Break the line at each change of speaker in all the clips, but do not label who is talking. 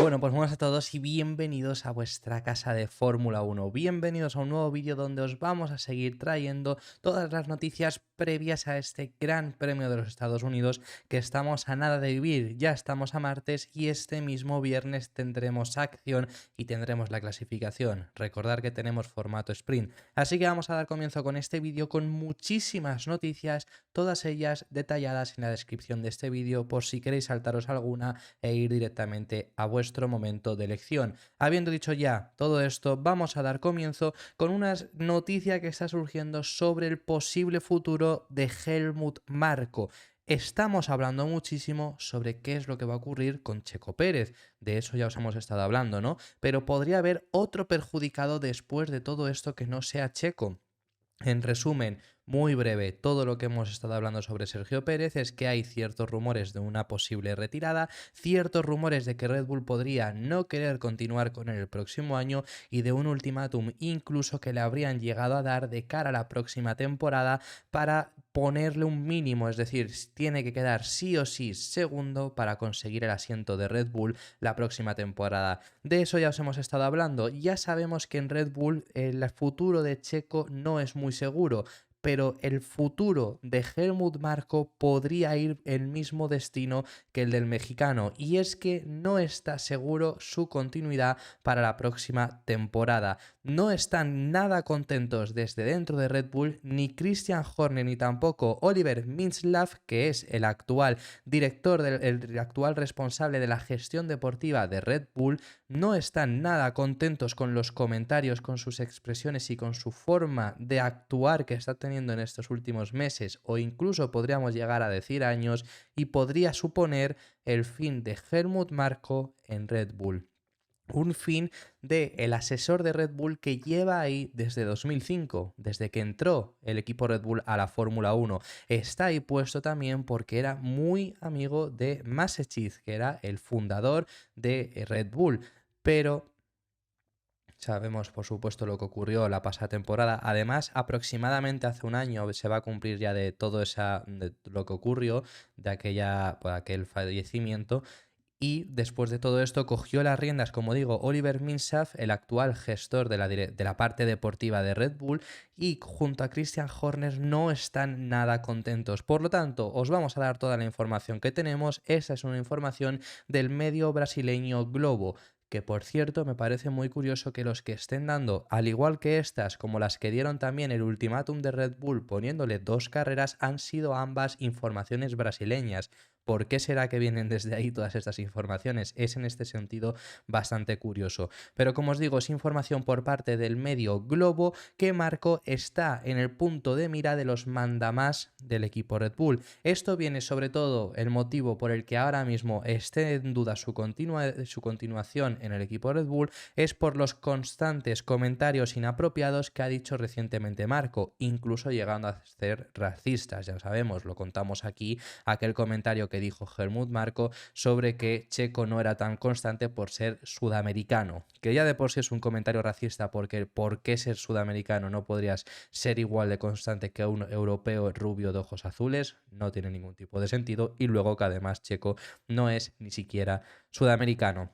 Bueno, pues buenas a todos y bienvenidos a vuestra casa de Fórmula 1. Bienvenidos a un nuevo vídeo donde os vamos a seguir trayendo todas las noticias previas a este Gran Premio de los Estados Unidos que estamos a nada de vivir. Ya estamos a martes y este mismo viernes tendremos acción y tendremos la clasificación. Recordad que tenemos formato sprint. Así que vamos a dar comienzo con este vídeo con muchísimas noticias, todas ellas detalladas en la descripción de este vídeo por si queréis saltaros alguna e ir directamente a vuestro momento de elección. Habiendo dicho ya todo esto, vamos a dar comienzo con una noticia que está surgiendo sobre el posible futuro de Helmut Marko. Estamos hablando muchísimo sobre qué es lo que va a ocurrir con Checo Pérez. De eso ya os hemos estado hablando, ¿no? Pero podría haber otro perjudicado después de todo esto que no sea Checo. En resumen, muy breve, todo lo que hemos estado hablando sobre Sergio Pérez es que hay ciertos rumores de una posible retirada, ciertos rumores de que Red Bull podría no querer continuar con él el próximo año y de un ultimátum incluso que le habrían llegado a dar de cara a la próxima temporada para ponerle un mínimo, es decir, tiene que quedar sí o sí segundo para conseguir el asiento de Red Bull la próxima temporada. De eso ya os hemos estado hablando, ya sabemos que en Red Bull el futuro de Checo no es muy seguro, pero el futuro de Helmut Marko podría ir el mismo destino que el del mexicano, y es que no está seguro su continuidad para la próxima temporada. No están nada contentos desde dentro de Red Bull ni Christian Horner ni tampoco Oliver Mintzlaff, que es el actual director, el actual responsable de la gestión deportiva de Red Bull. No están nada contentos con los comentarios, con sus expresiones y con su forma de actuar que está teniendo en estos últimos meses o incluso podríamos llegar a decir años, y podría suponer el fin de Helmut Marko en Red Bull. Un fin de el asesor de Red Bull que lleva ahí desde 2005, desde que entró el equipo Red Bull a la Fórmula 1. Está ahí puesto también porque era muy amigo de Massachusetts, que era el fundador de Red Bull. Pero sabemos, por supuesto, lo que ocurrió la pasada temporada. Además, aproximadamente hace un año se va a cumplir ya de todo de lo que ocurrió, de aquel fallecimiento. Y después de todo esto cogió las riendas, como digo, Oliver Mintzlaff, el actual gestor de la parte deportiva de Red Bull, y junto a Christian Horner no están nada contentos. Por lo tanto, os vamos a dar toda la información que tenemos. Esa es una información del medio brasileño Globo, que por cierto me parece muy curioso que los que estén dando, al igual que estas, como las que dieron también el ultimátum de Red Bull poniéndole 2 carreras, han sido ambas informaciones brasileñas. ¿Por qué será que vienen desde ahí todas estas informaciones? Es en este sentido bastante curioso. Pero como os digo, es información por parte del medio Globo que Marko está en el punto de mira de los mandamás del equipo Red Bull. Esto viene sobre todo el motivo por el que ahora mismo esté en duda su continuación en el equipo Red Bull es por los constantes comentarios inapropiados que ha dicho recientemente Marko, incluso llegando a ser racistas. Ya sabemos, lo contamos aquí, aquel comentario que dijo Helmut Marko sobre que Checo no era tan constante por ser sudamericano, que ya de por sí es un comentario racista, porque ¿por qué ser sudamericano no podrías ser igual de constante que un europeo rubio de ojos azules? No tiene ningún tipo de sentido, y luego que además Checo no es ni siquiera sudamericano.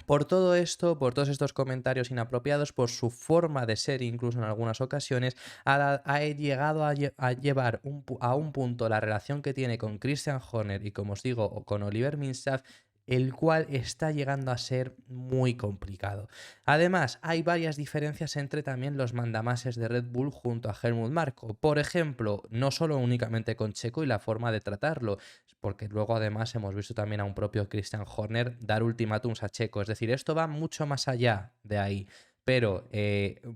Por todo esto, por todos estos comentarios inapropiados, por su forma de ser, incluso en algunas ocasiones, ha llegado a llevar a un punto la relación que tiene con Christian Horner y, como os digo, con Oliver Mintzlaff, el cual está llegando a ser muy complicado. Además, hay varias diferencias entre también los mandamases de Red Bull junto a Helmut Marko. Por ejemplo, no solo únicamente con Checo y la forma de tratarlo, porque luego además hemos visto también a un propio Christian Horner dar ultimátums a Checo. Es decir, esto va mucho más allá de ahí. Pero,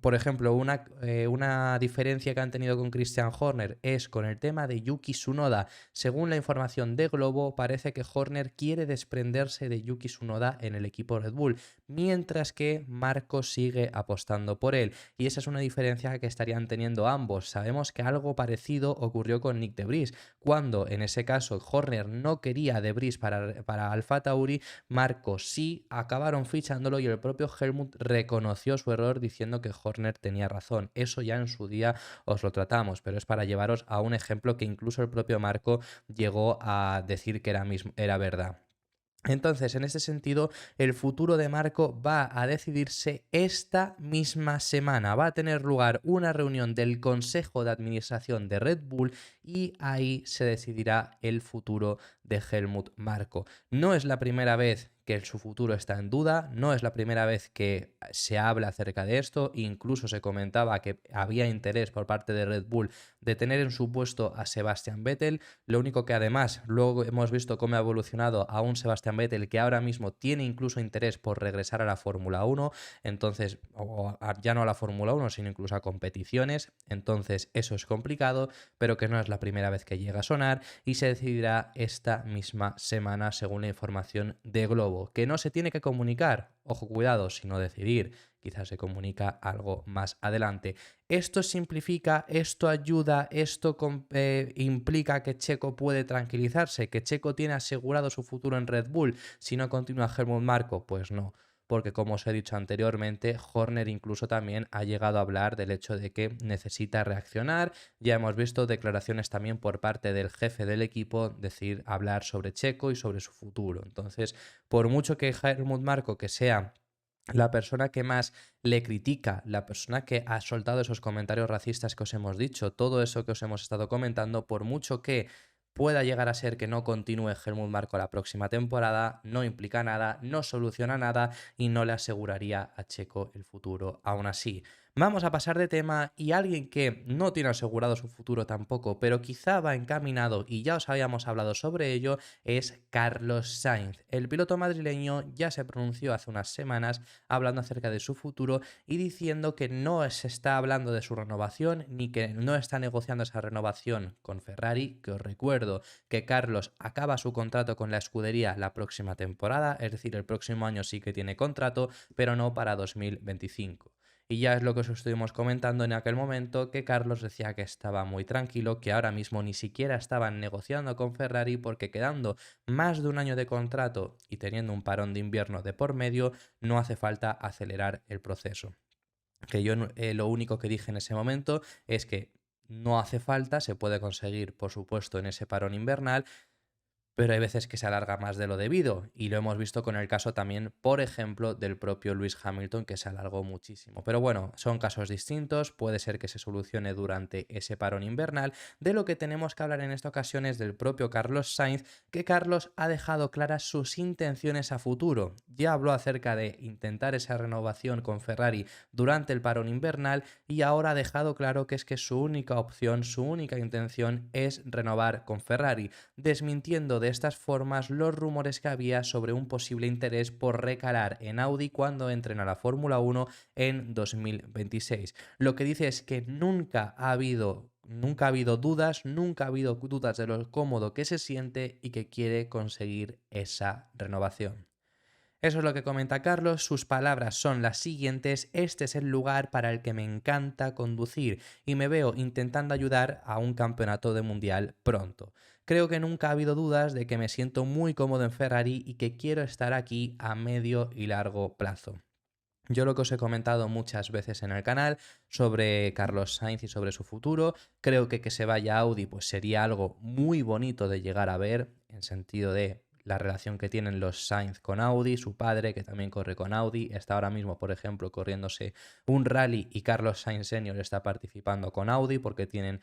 por ejemplo, una diferencia que han tenido con Christian Horner es con el tema de Yuki Tsunoda. Según la información de Globo, parece que Horner quiere desprenderse de Yuki Tsunoda en el equipo Red Bull, mientras que Marko sigue apostando por él. Y esa es una diferencia que estarían teniendo ambos. Sabemos que algo parecido ocurrió con Nick de Vries, cuando en ese caso Horner no quería de Vries para Alfa Tauri, Marko sí, acabaron fichándolo y el propio Helmut reconoció su error diciendo que Horner tenía razón. Eso ya en su día os lo tratamos, pero es para llevaros a un ejemplo que incluso el propio Marko llegó a decir que era verdad. Entonces, en este sentido, el futuro de Marco va a decidirse esta misma semana. Va a tener lugar una reunión del Consejo de Administración de Red Bull y ahí se decidirá el futuro de Helmut Marko. No es la primera vez que su futuro está en duda, no es la primera vez que se habla acerca de esto, incluso se comentaba que había interés por parte de Red Bull de tener en su puesto a Sebastian Vettel. Lo único que además luego hemos visto cómo ha evolucionado a un Sebastian Vettel que ahora mismo tiene incluso interés por regresar a la Fórmula 1, entonces, ya no a la Fórmula 1, sino incluso a competiciones, entonces eso es complicado, pero que no es la primera vez que llega a sonar y se decidirá esta misma semana según la información de Globo, que no se tiene que comunicar, ojo cuidado, sino decidir, quizás se comunica algo más adelante. Esto simplifica, esto ayuda, esto implica que Checo puede tranquilizarse, que Checo tiene asegurado su futuro en Red Bull si no continúa Helmut Marko, pues no. Porque como os he dicho anteriormente, Horner incluso también ha llegado a hablar del hecho de que necesita reaccionar. Ya hemos visto declaraciones también por parte del jefe del equipo decir, hablar sobre Checo y sobre su futuro. Entonces, por mucho que Helmut Marko, que sea la persona que más le critica, la persona que ha soltado esos comentarios racistas que os hemos dicho, todo eso que os hemos estado comentando, por mucho que pueda llegar a ser que no continúe Helmut Marko la próxima temporada, no implica nada, no soluciona nada y no le aseguraría a Checo el futuro. Aún así, vamos a pasar de tema y alguien que no tiene asegurado su futuro tampoco, pero quizá va encaminado y ya os habíamos hablado sobre ello, es Carlos Sainz. El piloto madrileño ya se pronunció hace unas semanas hablando acerca de su futuro y diciendo que no se está hablando de su renovación ni que no está negociando esa renovación con Ferrari, que os recuerdo que Carlos acaba su contrato con la escudería la próxima temporada, es decir, el próximo año sí que tiene contrato, pero no para 2025. Y ya es lo que os estuvimos comentando en aquel momento, que Carlos decía que estaba muy tranquilo, que ahora mismo ni siquiera estaban negociando con Ferrari porque quedando más de un año de contrato y teniendo un parón de invierno de por medio, no hace falta acelerar el proceso. Que yo lo único que dije en ese momento es que no hace falta, se puede conseguir por supuesto en ese parón invernal, pero hay veces que se alarga más de lo debido y lo hemos visto con el caso también, por ejemplo, del propio Lewis Hamilton, que se alargó muchísimo. Pero bueno, son casos distintos, puede ser que se solucione durante ese parón invernal. De lo que tenemos que hablar en esta ocasión es del propio Carlos Sainz, que Carlos ha dejado claras sus intenciones a futuro. Ya habló acerca de intentar esa renovación con Ferrari durante el parón invernal y ahora ha dejado claro que es que su única opción, su única intención es renovar con Ferrari, desmintiendo de estas formas los rumores que había sobre un posible interés por recalar en Audi cuando entren a la Fórmula 1 en 2026. Lo que dice es que nunca ha habido dudas, nunca ha habido dudas de lo cómodo que se siente y que quiere conseguir esa renovación. Eso es lo que comenta Carlos, sus palabras son las siguientes: este es el lugar para el que me encanta conducir y me veo intentando ayudar a un campeonato de mundial pronto. Creo que nunca ha habido dudas de que me siento muy cómodo en Ferrari y que quiero estar aquí a medio y largo plazo. Yo lo que os he comentado muchas veces en el canal sobre Carlos Sainz y sobre su futuro, creo que se vaya a Audi pues sería algo muy bonito de llegar a ver, en sentido de la relación que tienen los Sainz con Audi, su padre que también corre con Audi, está ahora mismo por ejemplo corriéndose un rally y Carlos Sainz Senior está participando con Audi porque tienen,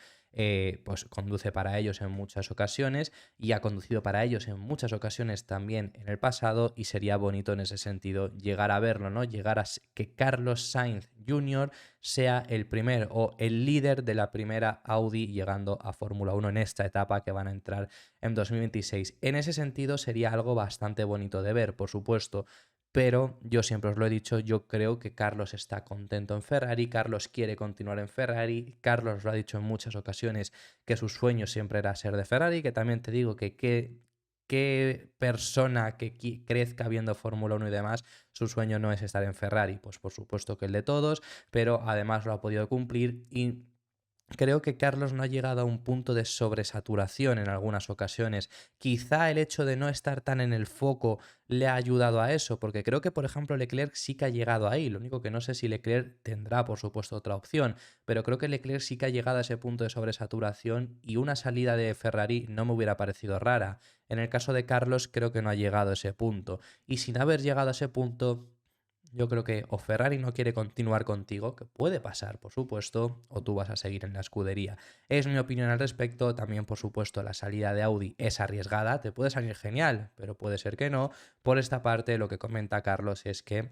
pues conduce para ellos en muchas ocasiones y ha conducido para ellos en muchas ocasiones también en el pasado y sería bonito en ese sentido llegar a verlo, ¿no? Llegar a que Carlos Sainz Jr. sea el primer o el líder de la primera Audi llegando a Fórmula 1 en esta etapa que van a entrar en 2026. En ese sentido sería algo bastante bonito de ver, por supuesto. Pero yo siempre os lo he dicho, yo creo que Carlos está contento en Ferrari, Carlos quiere continuar en Ferrari, Carlos lo ha dicho en muchas ocasiones que su sueño siempre era ser de Ferrari, que también te digo que qué persona que crezca viendo Fórmula 1 y demás, su sueño no es estar en Ferrari, pues por supuesto que el de todos, pero además lo ha podido cumplir y Creo que Carlos no ha llegado a un punto de sobresaturación en algunas ocasiones. Quizá el hecho de no estar tan en el foco le ha ayudado a eso, porque creo que, por ejemplo, Leclerc sí que ha llegado ahí. Lo único que no sé si Leclerc tendrá, por supuesto, otra opción, pero creo que Leclerc sí que ha llegado a ese punto de sobresaturación y una salida de Ferrari no me hubiera parecido rara. En el caso de Carlos, creo que no ha llegado a ese punto. Y sin haber llegado a ese punto, yo creo que o Ferrari no quiere continuar contigo, que puede pasar, por supuesto, o tú vas a seguir en la escudería. Es mi opinión al respecto. También, por supuesto, la salida de Audi es arriesgada, te puede salir genial, pero puede ser que no. Por esta parte, lo que comenta Carlos es que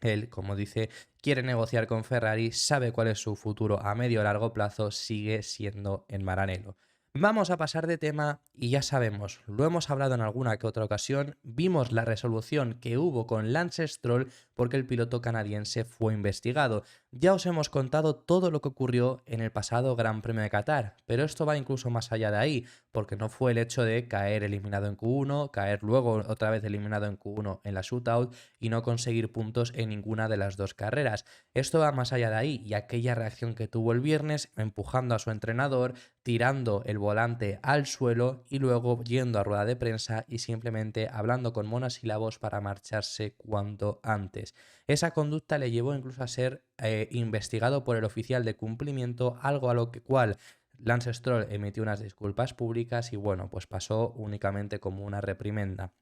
él, como dice, quiere negociar con Ferrari, sabe cuál es su futuro a medio o largo plazo, sigue siendo en Maranello. Vamos a pasar de tema y ya sabemos, lo hemos hablado en alguna que otra ocasión, vimos la resolución que hubo con Lance Stroll porque el piloto canadiense fue investigado. Ya os hemos contado todo lo que ocurrió en el pasado Gran Premio de Qatar, pero esto va incluso más allá de ahí, porque no fue el hecho de caer eliminado en Q1, caer luego otra vez eliminado en Q1 en la shootout y no conseguir puntos en ninguna de las dos carreras. Esto va más allá de ahí y aquella reacción que tuvo el viernes empujando a su entrenador, tirando el volante al suelo y luego yendo a rueda de prensa y simplemente hablando con monosílabos para marcharse cuanto antes. Esa conducta le llevó incluso a ser investigado por el oficial de cumplimiento, algo a lo cual Lance Stroll emitió unas disculpas públicas y bueno, pues pasó únicamente como una reprimenda.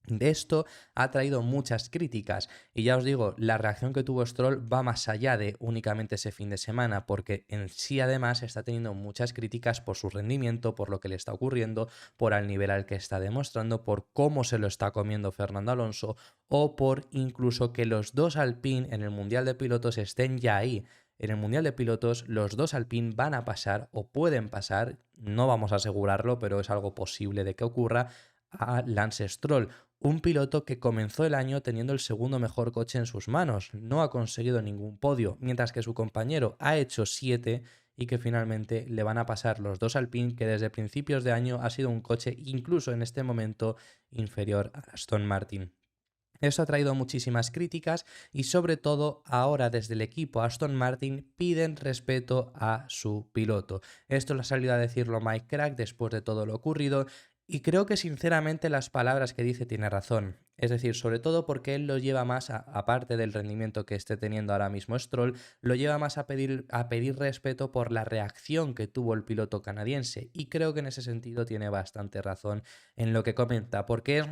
De esto ha traído muchas críticas y ya os digo, la reacción que tuvo Stroll va más allá de únicamente ese fin de semana, porque en sí además está teniendo muchas críticas por su rendimiento, por lo que le está ocurriendo, por el nivel al que está demostrando, por cómo se lo está comiendo Fernando Alonso o por incluso que los dos Alpine en el Mundial de Pilotos estén ya ahí. En el Mundial de Pilotos los dos Alpine van a pasar o pueden pasar, no vamos a asegurarlo, pero es algo posible de que ocurra, a Lance Stroll, un piloto que comenzó el año teniendo el segundo mejor coche en sus manos, no ha conseguido ningún podio, mientras que su compañero ha hecho 7 y que finalmente le van a pasar los dos Alpine, que desde principios de año ha sido un coche incluso en este momento inferior a Aston Martin. Esto ha traído muchísimas críticas y sobre todo ahora desde el equipo Aston Martin piden respeto a su piloto. Esto lo ha salido a decirlo Mike Crack después de todo lo ocurrido y creo que sinceramente las palabras que dice tiene razón. Es decir, sobre todo porque él lo lleva más, aparte del rendimiento que esté teniendo ahora mismo Stroll, lo lleva más a pedir respeto por la reacción que tuvo el piloto canadiense. Y creo que en ese sentido tiene bastante razón en lo que comenta, porque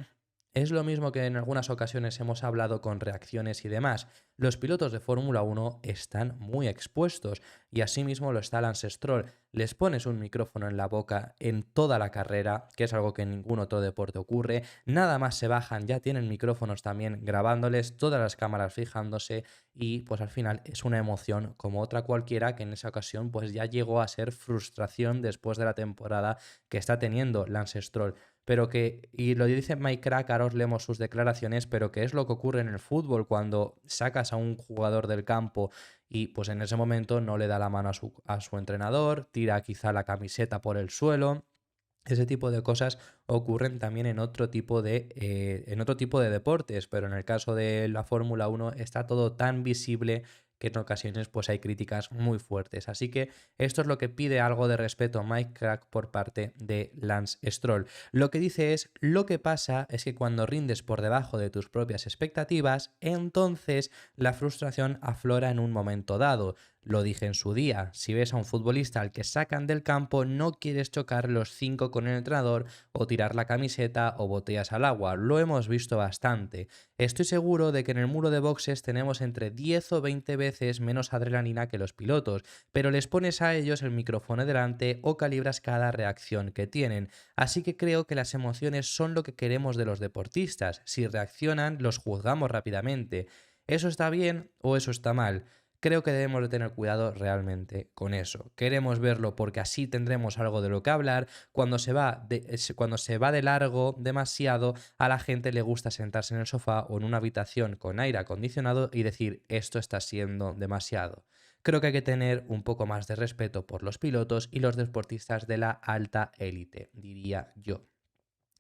es lo mismo que en algunas ocasiones hemos hablado con reacciones y demás. Los pilotos de Fórmula 1 están muy expuestos y asimismo lo está Lance Stroll. Les pones un micrófono en la boca en toda la carrera, que es algo que en ningún otro deporte ocurre. Nada más se bajan, ya tienen micrófonos también grabándoles, todas las cámaras fijándose y pues al final es una emoción como otra cualquiera que en esa ocasión pues ya llegó a ser frustración después de la temporada que está teniendo Lance Stroll, pero que, y lo dice Mike Crack, ahora os leemos sus declaraciones, pero que es lo que ocurre en el fútbol cuando sacas a un jugador del campo y pues en ese momento no le da la mano a su entrenador, tira quizá la camiseta por el suelo. Ese tipo de cosas ocurren también en otro tipo de deportes, pero en el caso de la Fórmula 1 está todo tan visible que en ocasiones pues hay críticas muy fuertes. Así que esto es lo que pide algo de respeto Mike Crack por parte de Lance Stroll. Lo que dice es, lo que pasa es que cuando rindes por debajo de tus propias expectativas, entonces la frustración aflora en un momento dado. Lo dije en su día, si ves a un futbolista al que sacan del campo, no quieres chocar los 5 con el entrenador o tirar la camiseta o botellas al agua. Lo hemos visto bastante. Estoy seguro de que en el muro de boxes tenemos entre 10 o 20 veces menos adrenalina que los pilotos, pero les pones a ellos el micrófono delante o calibras cada reacción que tienen. Así que creo que las emociones son lo que queremos de los deportistas. Si reaccionan, los juzgamos rápidamente. ¿Eso está bien o eso está mal? Creo que debemos de tener cuidado realmente con eso. Queremos verlo porque así tendremos algo de lo que hablar. Cuando se va de largo demasiado, a la gente le gusta sentarse en el sofá o en una habitación con aire acondicionado y decir esto está siendo demasiado. Creo que hay que tener un poco más de respeto por los pilotos y los deportistas de la alta élite, diría yo.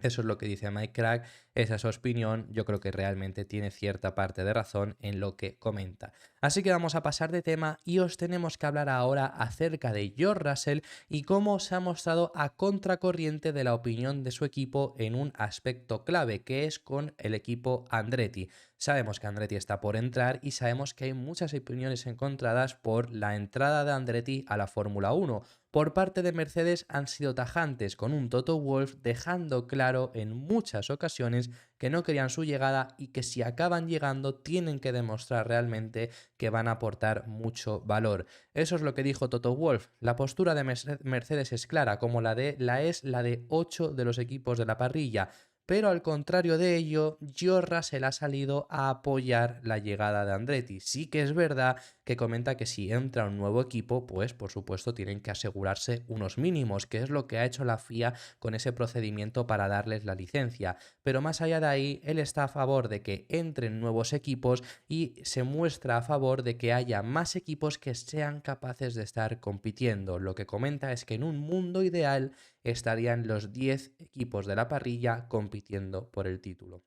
Eso es lo que dice Mike Crack, esa es su opinión, yo creo que realmente tiene cierta parte de razón en lo que comenta. Así que vamos a pasar de tema y os tenemos que hablar ahora acerca de George Russell y cómo se ha mostrado a contracorriente de la opinión de su equipo en un aspecto clave, que es con el equipo Andretti. Sabemos que Andretti está por entrar y sabemos que hay muchas opiniones encontradas por la entrada de Andretti a la Fórmula 1. Por parte de Mercedes han sido tajantes con un Toto Wolff dejando claro en muchas ocasiones que no querían su llegada y que si acaban llegando tienen que demostrar realmente que van a aportar mucho valor. Eso es lo que dijo Toto Wolff. La postura de Mercedes es clara, como la de 8 de los equipos de la parrilla. Pero al contrario de ello, George Russell ha salido a apoyar la llegada de Andretti. Sí que es verdad que comenta que si entra un nuevo equipo, pues por supuesto tienen que asegurarse unos mínimos, que es lo que ha hecho la FIA con ese procedimiento para darles la licencia. Pero más allá de ahí, él está a favor de que entren nuevos equipos y se muestra a favor de que haya más equipos que sean capaces de estar compitiendo. Lo que comenta es que en un mundo ideal estarían los 10 equipos de la parrilla compitiendo por el título.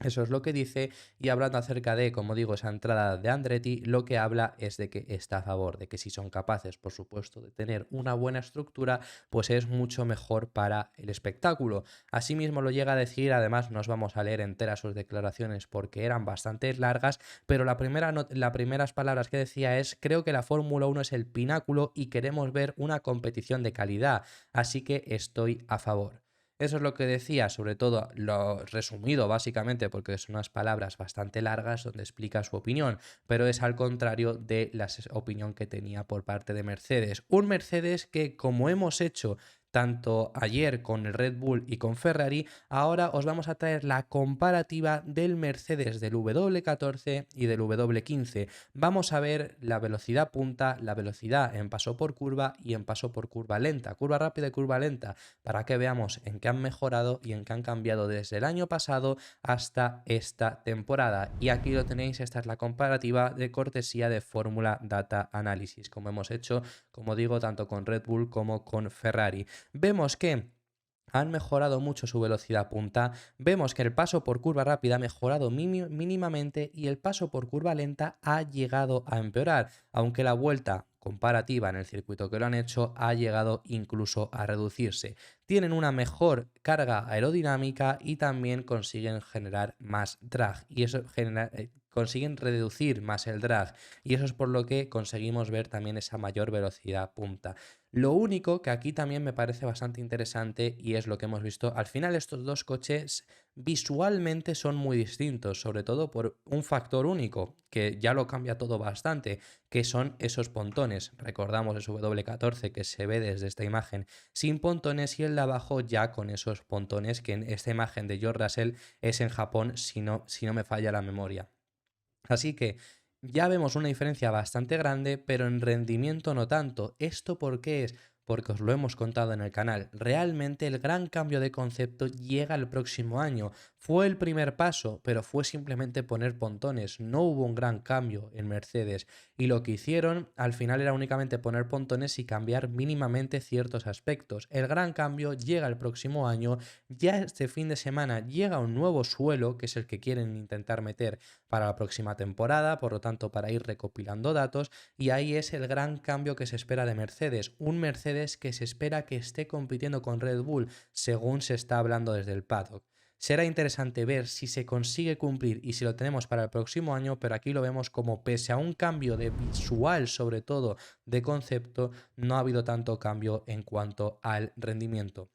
Eso es lo que dice, y hablando acerca de, como digo, esa entrada de Andretti, lo que habla es de que está a favor, de que si son capaces, por supuesto, de tener una buena estructura, pues es mucho mejor para el espectáculo. Asimismo lo llega a decir, además nos vamos a leer enteras sus declaraciones porque eran bastante largas, pero las primeras palabras que decía es: creo que la Fórmula 1 es el pináculo y queremos ver una competición de calidad, así que estoy a favor. Eso es lo que decía, sobre todo lo resumido básicamente, porque son unas palabras bastante largas donde explica su opinión, pero es al contrario de la opinión que tenía por parte de Mercedes. Un Mercedes que, como hemos hecho tanto ayer con el Red Bull y con Ferrari, ahora os vamos a traer la comparativa del Mercedes del W14 y del W15. Vamos a ver la velocidad punta, la velocidad en paso por curva y en paso por curva lenta, curva rápida y curva lenta, para que veamos en qué han mejorado y en qué han cambiado desde el año pasado hasta esta temporada. Y aquí lo tenéis, esta es la comparativa de cortesía de Fórmula Data Analysis, como hemos hecho, como digo, tanto con Red Bull como con Ferrari. Vemos que han mejorado mucho su velocidad punta, vemos que el paso por curva rápida ha mejorado mínimamente y el paso por curva lenta ha llegado a empeorar, aunque la vuelta comparativa en el circuito que lo han hecho ha llegado incluso a reducirse. Tienen una mejor carga aerodinámica y también consiguen generar más drag y eso consiguen reducir más el drag y eso es por lo que conseguimos ver también esa mayor velocidad punta. Lo único que aquí también me parece bastante interesante y es lo que hemos visto, al final estos dos coches visualmente son muy distintos, sobre todo por un factor único que ya lo cambia todo bastante, que son esos pontones. Recordamos el W14 que se ve desde esta imagen sin pontones y el de abajo ya con esos pontones, que en esta imagen de George Russell es en Japón si no me falla la memoria. Así que ya vemos una diferencia bastante grande, pero en rendimiento no tanto. ¿Esto por qué es? Porque os lo hemos contado en el canal. Realmente el gran cambio de concepto llega el próximo año. Fue el primer paso, pero fue simplemente poner pontones. No hubo un gran cambio en Mercedes. Y lo que hicieron al final era únicamente poner pontones y cambiar mínimamente ciertos aspectos. El gran cambio llega el próximo año. Ya este fin de semana llega un nuevo suelo, que es el que quieren intentar meter para la próxima temporada, por lo tanto para ir recopilando datos, y ahí es el gran cambio que se espera de Mercedes, un Mercedes que se espera que esté compitiendo con Red Bull según se está hablando desde el paddock. Será interesante ver si se consigue cumplir y si lo tenemos para el próximo año, pero aquí lo vemos como pese a un cambio de visual, sobre todo de concepto, no ha habido tanto cambio en cuanto al rendimiento.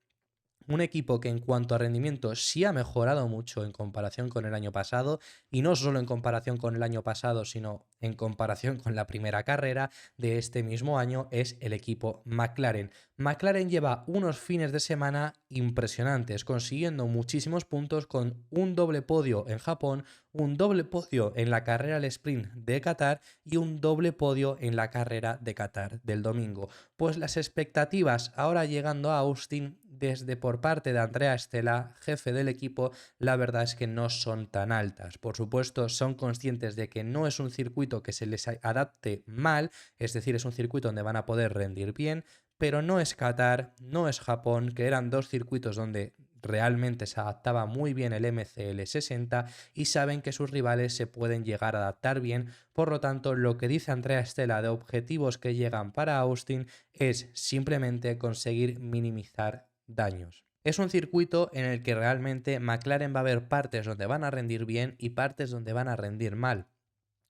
Un equipo que en cuanto a rendimiento sí ha mejorado mucho en comparación con el año pasado, y no solo en comparación con el año pasado, sino en comparación con la primera carrera de este mismo año, es el equipo McLaren. McLaren lleva unos fines de semana impresionantes, consiguiendo muchísimos puntos con un doble podio en Japón, un doble podio en la carrera al sprint de Qatar y un doble podio en la carrera de Qatar del domingo. Pues las expectativas ahora llegando a Austin desde por parte de Andrea Stella, jefe del equipo, la verdad es que no son tan altas. Por supuesto, son conscientes de que no es un circuito que se les adapte mal, es decir, es un circuito donde van a poder rendir bien, pero no es Qatar, no es Japón, que eran dos circuitos donde realmente se adaptaba muy bien el MCL60 y saben que sus rivales se pueden llegar a adaptar bien. Por lo tanto, lo que dice Andrea Stella de objetivos que llegan para Austin es simplemente conseguir minimizar daños. Es un circuito en el que realmente McLaren va a haber partes donde van a rendir bien y partes donde van a rendir mal.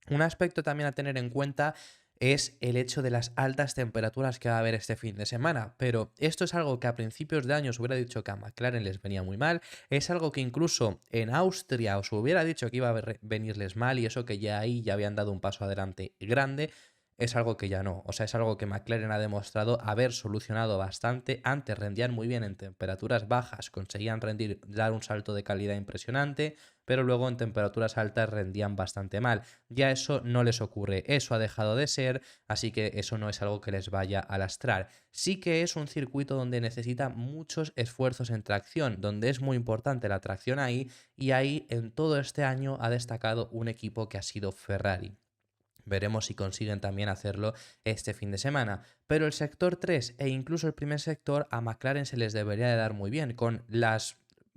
Un aspecto también a tener en cuenta es el hecho de las altas temperaturas que va a haber este fin de semana, pero esto es algo que a principios de año os hubiera dicho que a McLaren les venía muy mal, es algo que incluso en Austria os hubiera dicho que iba a venirles mal y eso que ya ahí ya habían dado un paso adelante grande. Es algo que ya no, o sea, es algo que McLaren ha demostrado haber solucionado bastante. Antes rendían muy bien en temperaturas bajas, conseguían rendir, dar un salto de calidad impresionante, pero luego en temperaturas altas rendían bastante mal. Ya eso no les ocurre, eso ha dejado de ser, así que eso no es algo que les vaya a lastrar. Sí que es un circuito donde necesita muchos esfuerzos en tracción, donde es muy importante la tracción ahí, y ahí en todo este año ha destacado un equipo que ha sido Ferrari. Veremos si consiguen también hacerlo este fin de semana. Pero el sector 3 e incluso el primer sector a McLaren se les debería de dar muy bien con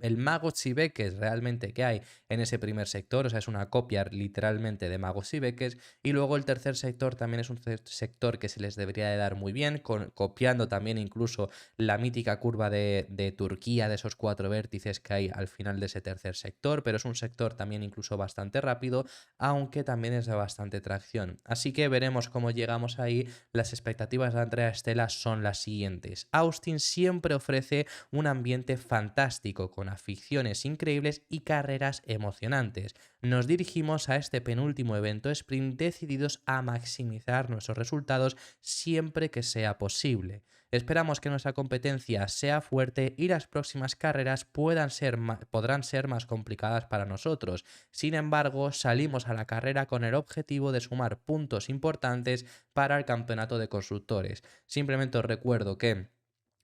el Mago Chiveques realmente que hay en ese primer sector, o sea, es una copia literalmente de Mago Chiveques, y luego el tercer sector también es un sector que se les debería de dar muy bien, copiando también incluso la mítica curva de Turquía, de esos 4 vértices que hay al final de ese tercer sector, pero es un sector también incluso bastante rápido, aunque también es de bastante tracción. Así que veremos cómo llegamos ahí. Las expectativas de Andrea Stella son las siguientes. Austin siempre ofrece un ambiente fantástico, con aficiones increíbles y carreras emocionantes. Nos dirigimos a este penúltimo evento sprint decididos a maximizar nuestros resultados siempre que sea posible. Esperamos que nuestra competencia sea fuerte y las próximas carreras podrán ser más complicadas para nosotros. Sin embargo, salimos a la carrera con el objetivo de sumar puntos importantes para el campeonato de constructores. Simplemente os recuerdo que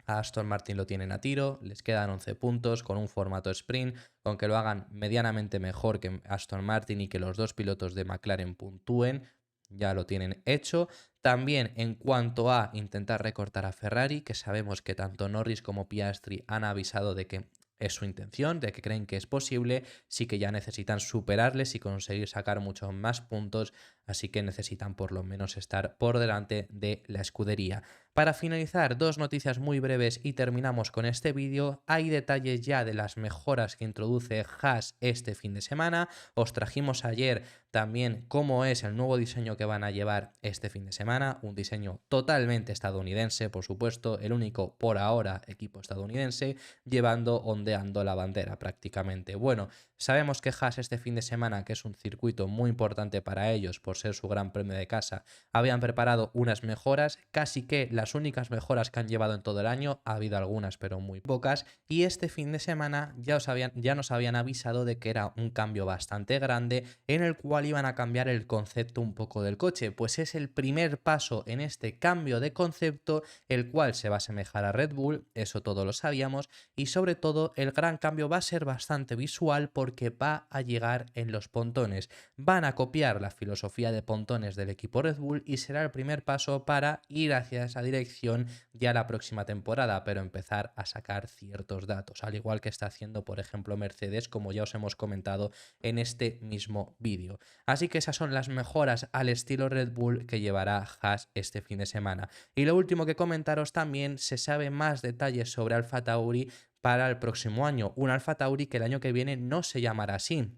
a Aston Martin lo tienen a tiro, les quedan 11 puntos con un formato sprint, con que lo hagan medianamente mejor que Aston Martin y que los dos pilotos de McLaren puntúen, ya lo tienen hecho. También en cuanto a intentar recortar a Ferrari, que sabemos que tanto Norris como Piastri han avisado de que es su intención, de que creen que es posible, sí que ya necesitan superarles y conseguir sacar muchos más puntos, así que necesitan por lo menos estar por delante de la escudería. Para finalizar, dos noticias muy breves y terminamos con este vídeo. Hay detalles ya de las mejoras que introduce Haas este fin de semana. Os trajimos ayer también cómo es el nuevo diseño que van a llevar este fin de semana. Un diseño totalmente estadounidense, por supuesto, el único por ahora equipo estadounidense ondeando la bandera prácticamente. Bueno, sabemos que Haas este fin de semana, que es un circuito muy importante para ellos por ser su gran premio de casa, habían preparado unas mejoras, casi que las únicas mejoras que han llevado en todo el año. Ha habido algunas, pero muy pocas. Y este fin de semana ya nos habían avisado de que era un cambio bastante grande en el cual iban a cambiar el concepto un poco del coche. Pues es el primer paso en este cambio de concepto, el cual se va a asemejar a Red Bull, eso todos lo sabíamos, y sobre todo el gran cambio va a ser bastante visual porque va a llegar en los pontones. Van a copiar la filosofía de pontones del equipo Red Bull y será el primer paso para ir hacia esa dirección ya la próxima temporada, pero empezar a sacar ciertos datos, al igual que está haciendo por ejemplo Mercedes, como ya os hemos comentado en este mismo vídeo. Así que esas son las mejoras al estilo Red Bull que llevará Haas este fin de semana. Y lo último que comentaros también, se sabe más detalles sobre Alfa Tauri para el próximo año, un Alfa Tauri que el año que viene no se llamará así,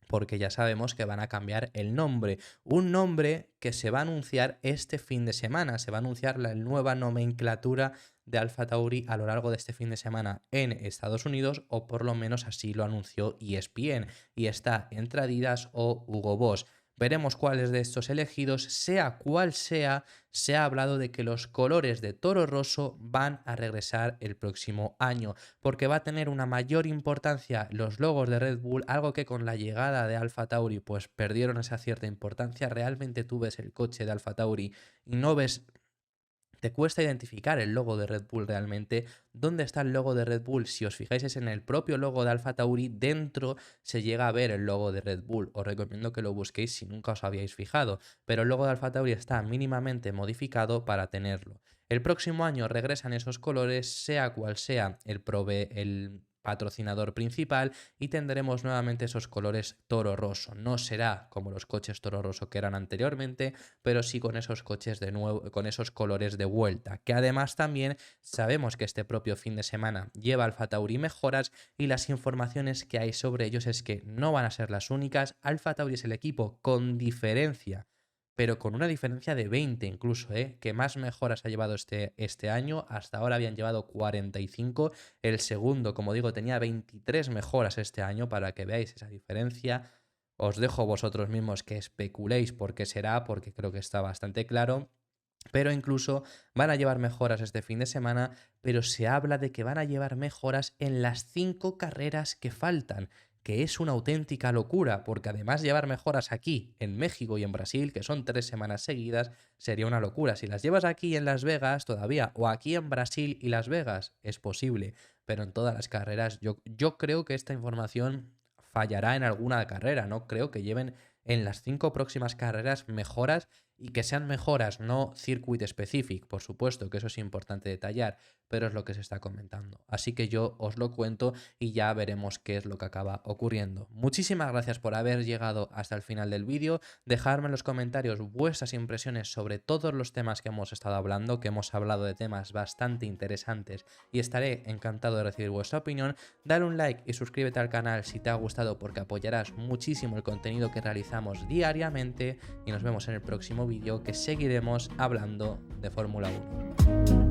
porque ya sabemos que van a cambiar el nombre. Un nombre que se va a anunciar este fin de semana. Se va a anunciar la nueva nomenclatura de Alfa Tauri a lo largo de este fin de semana en Estados Unidos, o por lo menos así lo anunció ESPN, y está entre Adidas o Hugo Boss. Veremos cuáles de estos elegidos, sea cual sea. Se ha hablado de que los colores de Toro Rosso van a regresar el próximo año, porque va a tener una mayor importancia los logos de Red Bull, algo que con la llegada de Alfa Tauri pues perdieron esa cierta importancia. Realmente tú ves el coche de Alfa Tauri y no ves, te cuesta identificar el logo de Red Bull realmente. ¿Dónde está el logo de Red Bull? Si os fijáis es en el propio logo de Alfa Tauri, dentro se llega a ver el logo de Red Bull. Os recomiendo que lo busquéis si nunca os habíais fijado, pero el logo de Alfa Tauri está mínimamente modificado para tenerlo. El próximo año regresan esos colores, sea cual sea el patrocinador principal y tendremos nuevamente esos colores toro rosso. No será como los coches toro rosso que eran anteriormente, pero sí con esos coches de nuevo, con esos colores de vuelta, que además también sabemos que este propio fin de semana lleva AlphaTauri mejoras y las informaciones que hay sobre ellos es que no van a ser las únicas. AlphaTauri es el equipo con diferencia, pero con una diferencia de 20 incluso, que más mejoras ha llevado este año. Hasta ahora habían llevado 45, el segundo, como digo, tenía 23 mejoras este año, para que veáis esa diferencia. Os dejo vosotros mismos que especuléis por qué será, porque creo que está bastante claro. Pero incluso van a llevar mejoras este fin de semana, pero se habla de que van a llevar mejoras en las 5 carreras que faltan, que es una auténtica locura, porque además llevar mejoras aquí, en México y en Brasil, que son 3 semanas seguidas, sería una locura. Si las llevas aquí en Las Vegas todavía, o aquí en Brasil y Las Vegas, es posible, pero en todas las carreras yo creo que esta información fallará en alguna carrera. No creo que lleven en las 5 próximas carreras mejoras, y que sean mejoras, no circuit specific, por supuesto que eso es importante detallar, pero es lo que se está comentando. Así que yo os lo cuento y ya veremos qué es lo que acaba ocurriendo. Muchísimas gracias por haber llegado hasta el final del vídeo. Dejadme en los comentarios vuestras impresiones sobre todos los temas que hemos estado hablando, que hemos hablado de temas bastante interesantes y estaré encantado de recibir vuestra opinión. Dale un like y suscríbete al canal si te ha gustado, porque apoyarás muchísimo el contenido que realizamos diariamente, y nos vemos en el próximo vídeo, que seguiremos hablando de Fórmula 1.